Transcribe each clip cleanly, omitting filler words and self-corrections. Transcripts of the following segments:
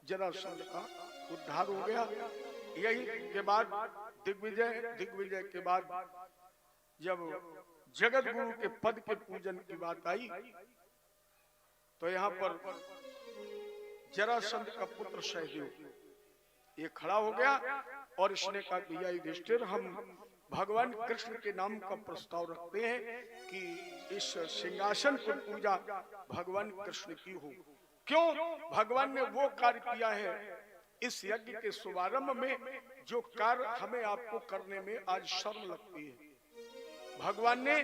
जरासंध का उद्धार हो गया। यही के बाद दिग्विजय के बाद जब जगत गुरु के पद के पूजन की बात आई तो यहाँ पर जरासंध का पुत्र सहदेव ये खड़ा हो गया और इसने कहा भैया युधिष्ठिर, हम भगवान कृष्ण के नाम का प्रस्ताव रखते हैं कि इस सिंहासन पर पूजा भगवान कृष्ण की हो। क्यों? भगवान ने वो कार्य किया है इस यज्ञ के शुभारंभ में जो कार्य हमें आपको करने में आज शर्म लगती है। भगवान ने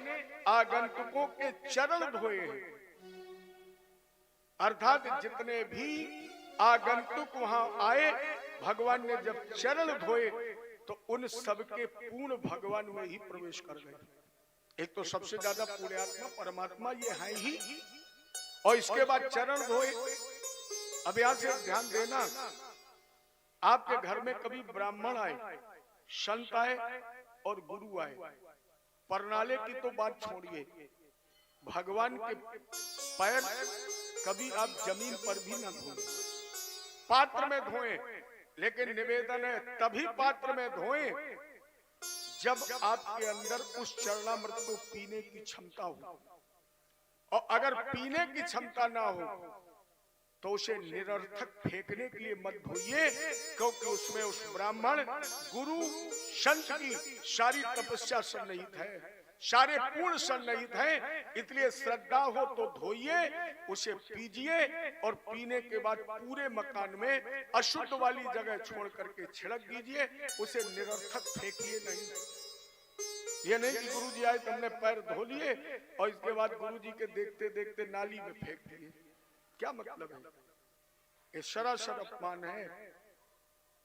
आगंतुकों के चरण धोए हैं, अर्थात जितने भी आगंतुक वहां आए भगवान ने जब चरण धोए तो उन सबके पूर्ण भगवान में ही प्रवेश कर गए। एक तो सबसे ज्यादा पुण्यात्मा परमात्मा ये है ही, और इसके बाद चरण धोए। अब यहां से ध्यान देना, आपके घर में कभी ब्राह्मण आए, संत आए और गुरु आए, परनाले की तो बात छोड़िए, भगवान के पैर कभी आप जमीन पर भी न धोएं, पात्र में धोएं। लेकिन निवेदन है तभी पात्र में धोएं जब आपके अंदर उस चरणामृत को पीने की क्षमता हो, और अगर पीने की क्षमता ना हो तो उसे निरर्थक फेंकने के लिए मत धोइए, क्योंकि उसमें उस ब्राह्मण गुरु संत की सारी तपस्या सन्निहित है, सारे पूर्ण सन्निहित हैं। इसलिए श्रद्धा हो तो धोइए, उसे पीजिए और पीने के बाद पूरे मकान में अशुद्ध वाली जगह छोड़ करके छिड़क दीजिए, उसे निरर्थक फेंकिए नहीं। ये नहीं कि गुरुजी आए तुमने पैर धो लिए और इसके बाद गुरुजी के देखते देखते नाली में फेंक दिए, क्या मतलब है? ये सरासर अपमान है।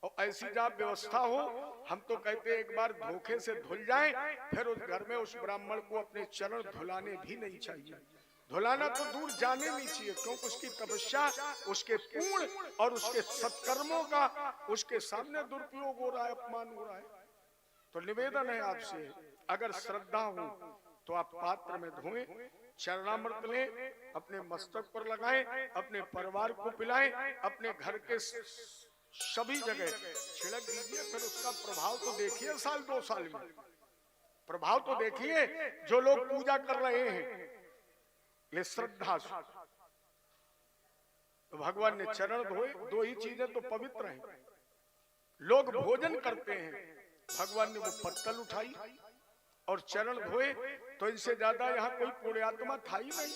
और ऐसी जहाँ व्यवस्था हो, हम तो कहते हैं एक बार धोखे से धुल जाए, फिर उस घर में उस ब्राह्मण को अपने चरण धुलाने भी नहीं चाहिए। धुलाना तो दूर जाने नहीं चाहिए, क्योंकि उसकी तपस्या, उसके पूर्ण और उसके सत्कर्मों का उसके सामने दुरुपयोग हो रहा है, अपमान हो रहा है। तो निवेदन है आपसे, अगर श्रद्धा हो तो आप पात्र में धोएं, चरणामृत लें, अपने मस्तक पर लगाएं, अपने परिवार को पिलाएं, अपने घर के सभी जगह छिड़क दीजिए। फिर उसका प्रभाव तो देखिए, साल 2 साल में प्रभाव तो देखिए। जो लोग पूजा कर रहे हैं ये श्रद्धा से, तो भगवान ने चरण धोए। 2 ही चीजें तो पवित्र हैं। लोग भोजन करते हैं, भगवान ने वो पत्तल उठाई और चरण धोए, तो इनसे ज्यादा यहाँ कोई पुण्यात्मा था ही नहीं।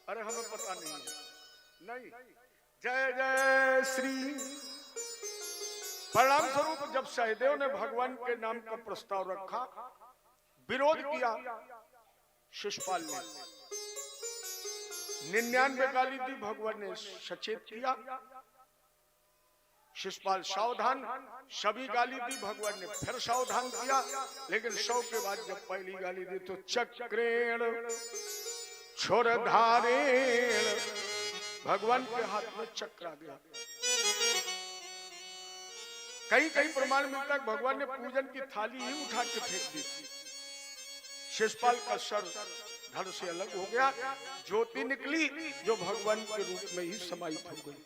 अरे हमें पता नहीं है, नहीं। जय जय श्री। परिणाम स्वरूप जब सहदेव ने भगवान के नाम का प्रस्ताव रखा, विरोध किया शिशुपाल ने, 99 गाली दी, भगवान ने सचेत किया। शिशुपाल सावधान, सभी गाली दी, भगवान ने फिर सावधान किया। लेकिन 100 के बाद जब पहली गाली दी तो चक्रेण छोरधारेण, भगवान के हाथ में चक्र आ गया। कहीं कहीं प्रमाण मिलता है भगवान ने पूजन की थाली ही उठा के फेंक दी। शिशुपाल का सर धड़ से अलग हो गया, ज्योति निकली जो भगवान के रूप में ही समाहित हो गई।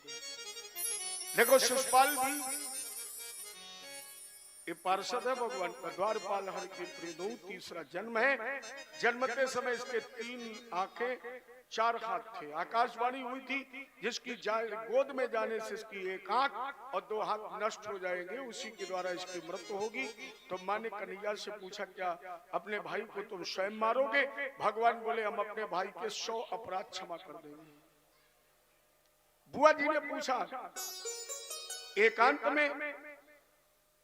देखो शिशुपाल भी ये पार्षद है भगवान का, द्वारपाल हर के प्रिय, तीसरा जन्म है। जन्मते समय इसके 3 आंखें 4 हाथ थे। आकाशवाणी हुई थी जिसकी गोद में जाने से इसकी 1 आंख और 2 हाथ नष्ट हो जाएंगे, उसी के द्वारा इसकी मृत्यु होगी। तो माँ ने कन्हैया से पूछा क्या अपने भाई को तुम स्वयं मारोगे? भगवान बोले हम अपने भाई के 100 अपराध क्षमा कर देंगे। बुआ जी ने पूछा एकांत में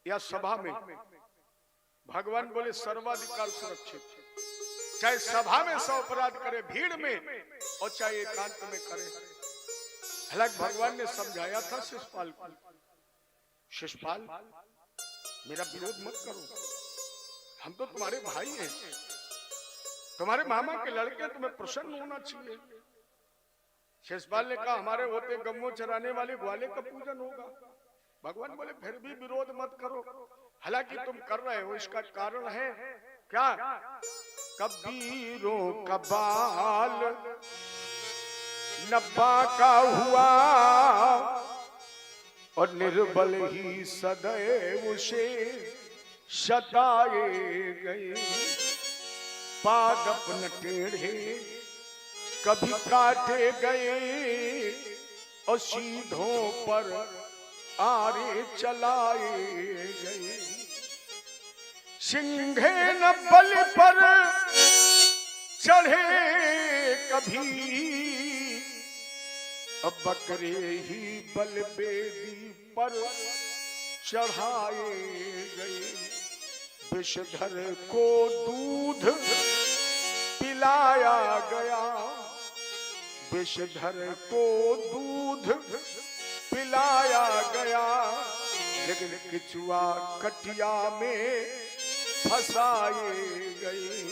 या सभा में? भगवान बोले सर्वाधिकार सुरक्षित, चाहे सभा में 100 अपराध करे भीड़ में और चाहे एकांत में करे। हालांकि भगवान ने समझाया था शिशुपाल को, शिशुपाल मेरा विरोध मत करो, हम तो तुम्हारे भाई हैं, तुम्हारे मामा के लड़के, तुम्हें प्रसन्न होना चाहिए। शिशुपाल ने कहा हमारे होते गम्मो चराने वाले ग्वाले का पूजन होगा। भगवान बोले फिर भी विरोध मत करो, हालांकि तुम कर रहे हो इसका कारण है क्या? कबीरों का बाल नब्बा का हुआ और निर्बल ही सदैव उसे सताए गए। पाद अपने टेढ़े कभी काटे गए और सीधों पर आरे चलाए गए। सिंघे न बल पर चढ़े कभी, अब बकरे ही बल बेदी पर चढ़ाए गए। विषधर को दूध पिलाया गया, विषधर को दूध पिलाया गया, लेकिन किचुआ कटिया में फंसाए गए।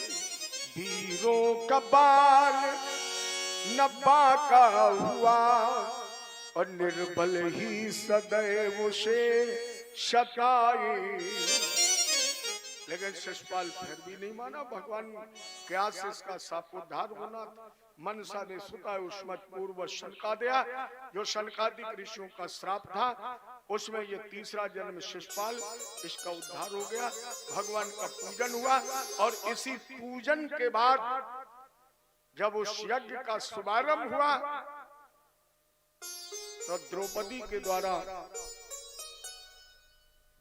वीरों का बाल नब्बा का हुआ और निर्बल ही सदैव उसे सताए। लेकिन शिषपाल फिर भी नहीं माना। भगवान क्या से इसका सापोद्धार होना था। मनसा ने सुता उष्मत पूर्व शनका दिया, जो शनकादिक ऋषियों का श्राप था, उसमें ये तीसरा जन्म शिषपाल, इसका उद्धार हो गया। भगवान का पूजन हुआ और इसी पूजन के बाद जब उस यज्ञ का शुभारंभ हुआ तो द्रौपदी के द्वारा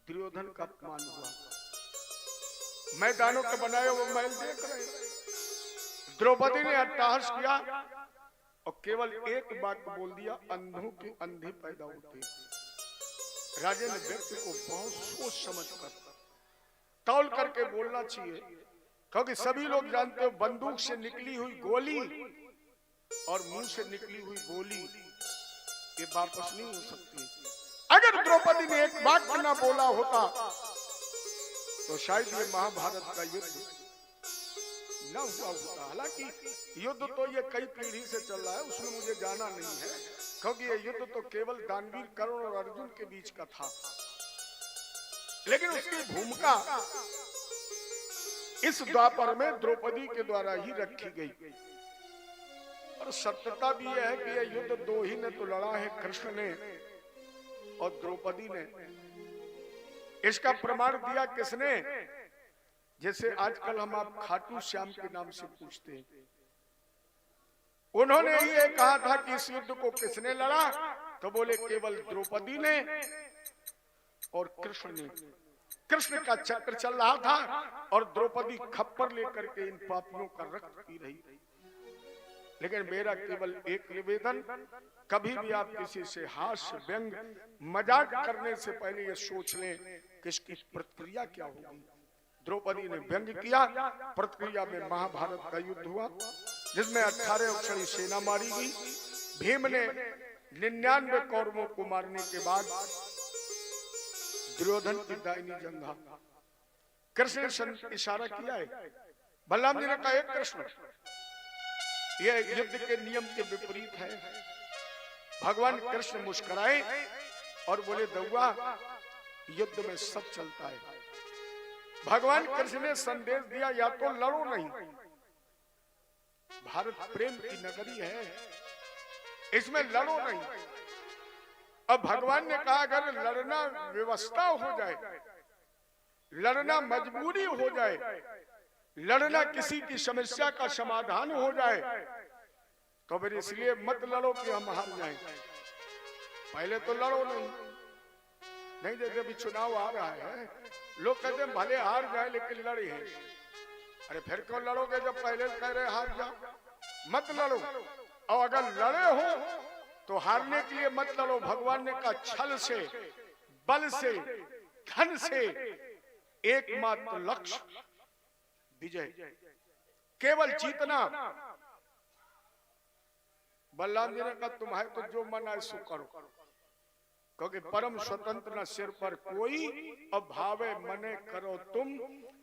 दुर्योधन का अपमान हुआ। मैदानों के बनाए वो महल देख रहे, द्रौपदी ने अट्टहास किया और केवल एक बात बोल दिया, अंधों के अंधे पैदा होते। राजा ने व्यक्ति को बहुत सोच समझ कर तौल करके बोलना चाहिए, क्योंकि सभी लोग जानते हो बंदूक से निकली हुई गोली और मुंह से निकली हुई गोली ये वापस नहीं हो सकती। अगर द्रौपदी ने एक वाक्य ना बोला होता तो शायद ये महाभारत का युद्ध न हुआ होता। हालांकि युद्ध तो ये कई पीढ़ी से चल रहा है, उसमें मुझे जाना नहीं है, क्योंकि ये युद्ध तो केवल दानवीर कर्ण और अर्जुन के बीच का था। लेकिन उसकी भूमिका इस द्वापर में द्रौपदी के द्वारा ही रखी गई। और सत्यता भी यह है कि यह युद्ध दो ही ने तो लड़ा है, कृष्ण ने और द्रौपदी ने। इसका प्रमाण दिया किसने? जैसे आजकल हम आप खाटू श्याम के नाम से पूछते हैं, उन्होंने ये कहा था कि इस युद्ध को किसने लड़ा, तो बोले केवल द्रौपदी ने और कृष्ण ने। कृष्ण का चक्र चल रहा था और द्रौपदी खप्पर लेकर के इन पापियों का रक्त पी रही। लेकिन मेरा केवल एक निवेदन, कभी भी आप किसी से हास्य व्यंग मजाक करने से पहले ये सोच लें कि इसकी प्रतिक्रिया क्या होगी। द्रौपदी ने व्यंग किया, प्रतिक्रिया में महाभारत का युद्ध हुआ, जिसमें 18 अक्षरी सेना मारी गई। भीम ने 99 कौरवों को मारने के बाद दुर्योधन की दाहिनी जंघा, कृष्ण ने इशारा किया है, बलराम जी ने कहा, एक कृष्ण, यह युद्ध के नियम के विपरीत है। भगवान कृष्ण मुस्कुराए और बोले, दौआ युद्ध में सब चलता है। भगवान कृष्ण ने संदेश दिया, या तो लड़ो नहीं, भारत प्रेम की नगरी है, इसमें लड़ो नहीं। अब भगवान ने कहा अगर लड़ना व्यवस्था हो जाए, लड़ना मजबूरी हो जाए, लड़ना किसी की समस्या का समाधान हो जाए, तो फिर इसलिए मत लड़ो कि हम हार जाएं। पहले तो लड़ो नहीं। जैसे भी चुनाव आ रहा है, लोग कहते हैं भले हार जाए लेकिन लड़े हैं। अरे फिर क्यों लड़ोगे जब पहले कह रहे हार जाओ? मत लड़ो। और अगर लड़े हो तो हारने के लिए मत लड़ो। भगवान ने कहा छल से, बल से, धन से एकमात्र लक्ष्य विजय, केवल जीतना। बलराम जी ने कहा तुम्हारे तो जो मन है सो करो, क्योंकि परम स्वतंत्र न सिर पर कोई, अब भावे मने करो तुम,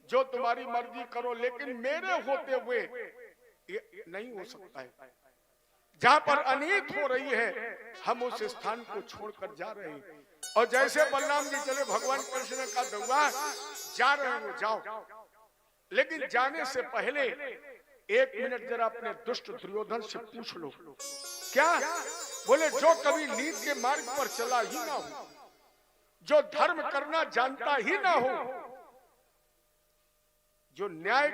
जो तुम्हारी मर्जी करो, लेकिन मेरे होते हुए ये नहीं हो सकता है। जहां पर अनीत हो रही है हम उस स्थान को छोड़कर जा रहे हैं। और जैसे बलराम जी चले, भगवान कृष्ण ने कहा दौआ जा रहे हो जाओ, लेकिन जाने से पहले एक मिनट जरा अपने दुष्ट दुर्योधन से पूछ लो, क्या? बोले जो कभी नीत के मार्ग पर चला ही ना हो, जो धर्म करना जानता ही ना हो, जो न्याय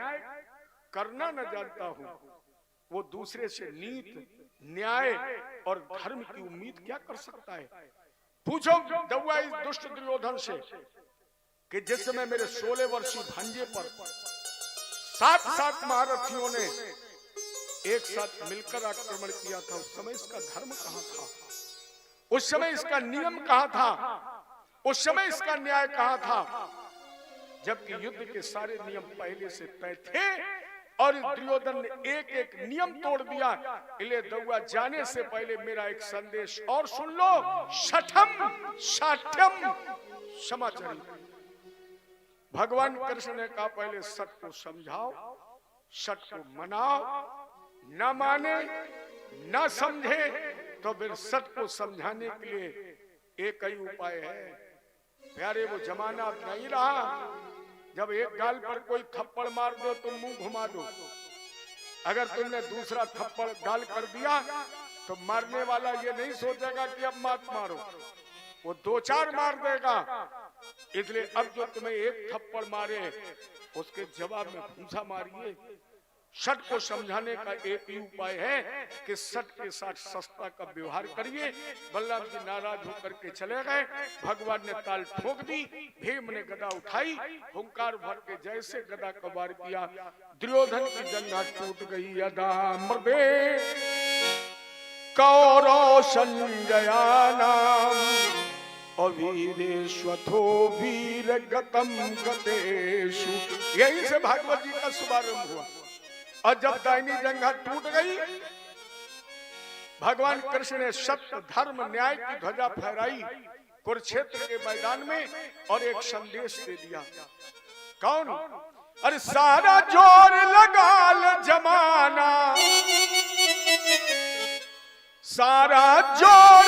करना न जानता हो, वो दूसरे से नीत, न्याय और धर्म की उम्मीद क्या कर सकता है? पूछो दौआ इस दुष्ट दुर्योधन से कि जिस समय मेरे 16 वर्षीय भांजे पर 7 महारथियों ने एक साथ मिलकर आक्रमण किया था, उस समय इसका धर्म कहां था? उस समय इसका नियम कहां था? उस समय इसका न्याय कहां था? जबकि युद्ध के सारे नियम पहले से तय थे और दुर्योधन ने एक एक नियम तोड़ दिया। इले दौआ जाने से पहले मेरा एक संदेश और सुन लो, शठम शाठ्यम समाचारी। भगवान कृष्ण ने कहा पहले सत को समझाओ, सत को मनाओ, न माने न समझे तो फिर सत को समझाने के लिए एक ही उपाय है। प्यारे वो जमाना अब नहीं रहा जब एक गाल पर कोई थप्पड़ मार दो तो मुंह घुमा दो। अगर तुमने दूसरा थप्पड़ गाल कर दिया तो मारने वाला ये नहीं सोचेगा कि अब मत मारो, वो 2-4 मार देगा। इसलिए अब जो तुम्हें एक थप्पड़ मारे उसके जवाब में भूसा मारिए। सत को समझाने का एक ही उपाय है कि सत के साथ सस्ता का व्यवहार करिए। बलराम जी नाराज होकर के चले गए। भगवान ने ताल ठोक दी, भीम ने गदा उठाई, हुंकार भर के जैसे गदा का वार किया, दुर्योधन की जंघा टूट गई। यदा मृदे कौरव संजयानाम अवीरेश्वथो वीर गतम गतेषु। यही से भागवत जी का शुभारंभ हुआ। और जब दाहिनी जंघा टूट गई, भगवान कृष्ण ने सत्य धर्म न्याय की ध्वजा फहराई कुरुक्षेत्र के मैदान में और एक संदेश दे दिया। कौन? अरे सारा जोर लगा ले जमाना, सारा जोर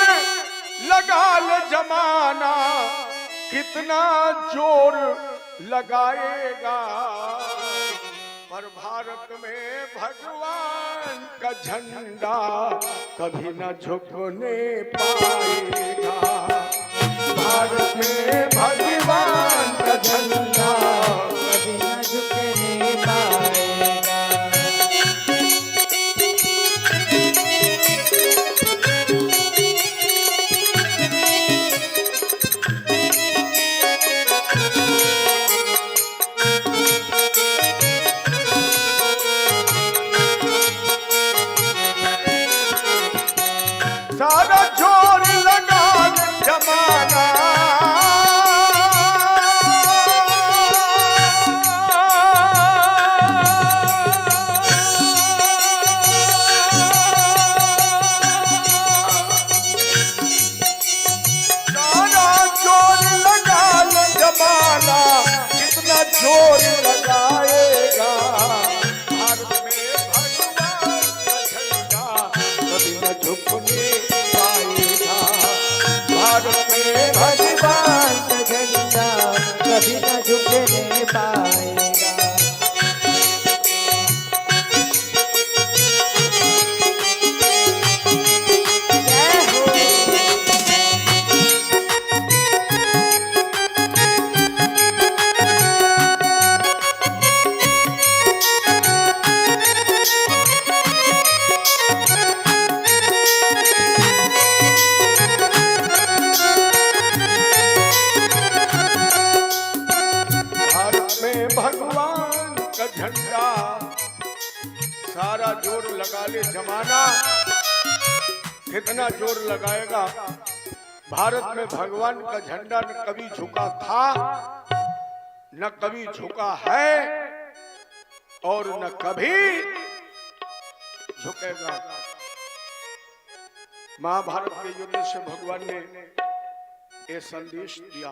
लगा ले जमाना, कितना जोर लगाएगा पर भारत में भगवान का झंडा कभी न झुकने पाएगा। भारत में भगवान का झंडा कभी न झुकने पाएगा। सारा जोर लगा जमाना, सारा जोर लगा जमाना, कितना जोर लगाएगा। भारत में भगवान का झंडा कभी न झुकने पाएगा। भारत में भगवान का झंडा कभी न झुकने पाएगा। भगवान का झंडा सारा जोर लगा ले जमाना, कितना जोर लगाएगा। भारत में भगवान का झंडा न कभी झुका था, न कभी झुका है और न कभी झुकेगा। महाभारत के युद्ध से भगवान ने ये संदेश दिया।